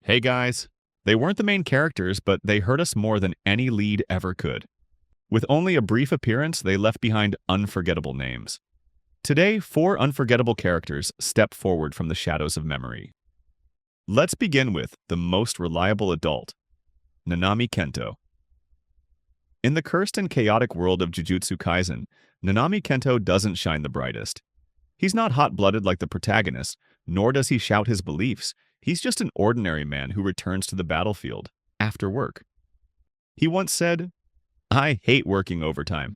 Hey guys, they weren't the main characters, but they hurt us more than any lead ever could. With only a brief appearance, they left behind unforgettable names. Today, four unforgettable characters step forward from the shadows of memory. Let's begin with the most reliable adult, Nanami Kento. In the cursed and chaotic world of Jujutsu Kaisen, Nanami Kento doesn't shine the brightest. He's not hot-blooded like the protagonist, nor does he shout his beliefs. He's just an ordinary man who returns to the battlefield after work. He once said, "I hate working overtime."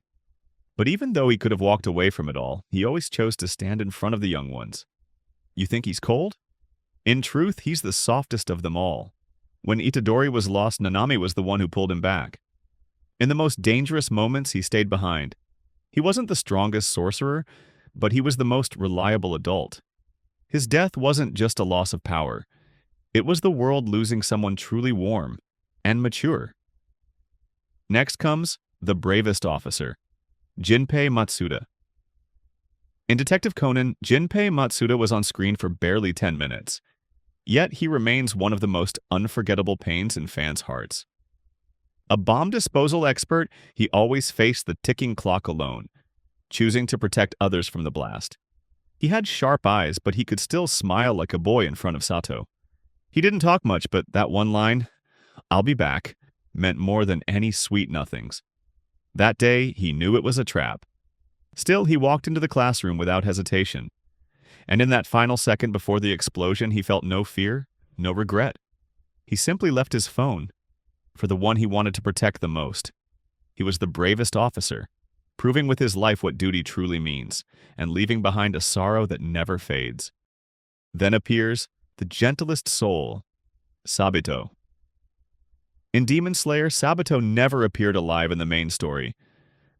But even though he could have walked away from it all, he always chose to stand in front of the young ones. You think he's cold? In truth, he's the softest of them all. When Itadori was lost, Nanami was the one who pulled him back. In the most dangerous moments, he stayed behind. He wasn't the strongest sorcerer, but he was the most reliable adult. His death wasn't just a loss of power. It was the world losing someone truly warm and mature. Next comes the bravest officer, Jinpei Matsuda. In Detective Conan, Jinpei Matsuda was on screen for barely 10 minutes. Yet he remains one of the most unforgettable pains in fans' hearts. A bomb disposal expert, he always faced the ticking clock alone, choosing to protect others from the blast. He had sharp eyes, but he could still smile like a boy in front of Sato. He didn't talk much, but that one line, "I'll be back," meant more than any sweet nothings. That day, he knew it was a trap. Still, he walked into the classroom without hesitation. And in that final second before the explosion, he felt no fear, no regret. He simply left his phone for the one he wanted to protect the most. He was the bravest officer, proving with his life what duty truly means, and leaving behind a sorrow that never fades. Then appears the gentlest soul, Sabito. In Demon Slayer, Sabito never appeared alive in the main story,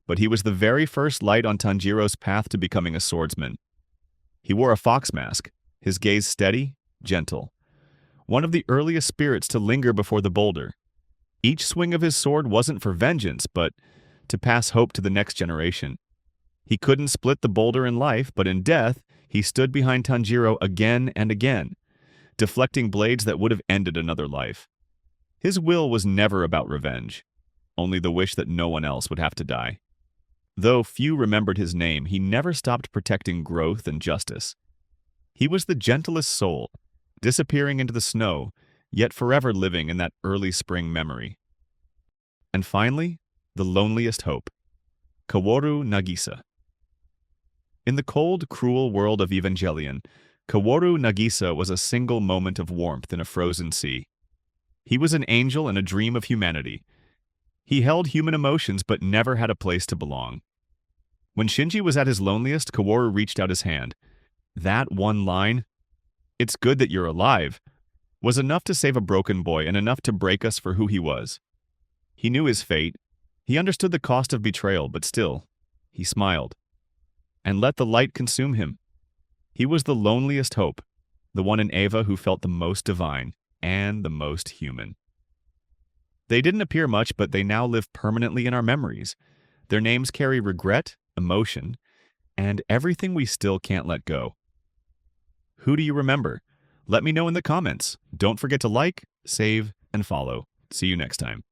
but he was the very first light on Tanjiro's path to becoming a swordsman. He wore a fox mask, his gaze steady, gentle. One of the earliest spirits to linger before the boulder. Each swing of his sword wasn't for vengeance, but to pass hope to the next generation. He couldn't split the boulder in life, but in death, he stood behind Tanjiro again and again, deflecting blades that would have ended another life. His will was never about revenge, only the wish that no one else would have to die. Though few remembered his name, he never stopped protecting growth and justice. He was the gentlest soul, disappearing into the snow, yet forever living in that early spring memory. And finally, the loneliest hope, Kaworu Nagisa. In the cold, cruel world of Evangelion, Kaworu Nagisa was a single moment of warmth in a frozen sea. He was an angel and a dream of humanity. He held human emotions but never had a place to belong. When Shinji was at his loneliest, Kaworu reached out his hand. That one line, "It's good that you're alive," was enough to save a broken boy and enough to break us for who he was. He knew his fate. He understood the cost of betrayal, but still, he smiled and let the light consume him. He was the loneliest hope, the one in Eva who felt the most divine and the most human. They didn't appear much, but they now live permanently in our memories. Their names carry regret, emotion, and everything we still can't let go. Who do you remember? Let me know in the comments. Don't forget to like, save, and follow. See you next time.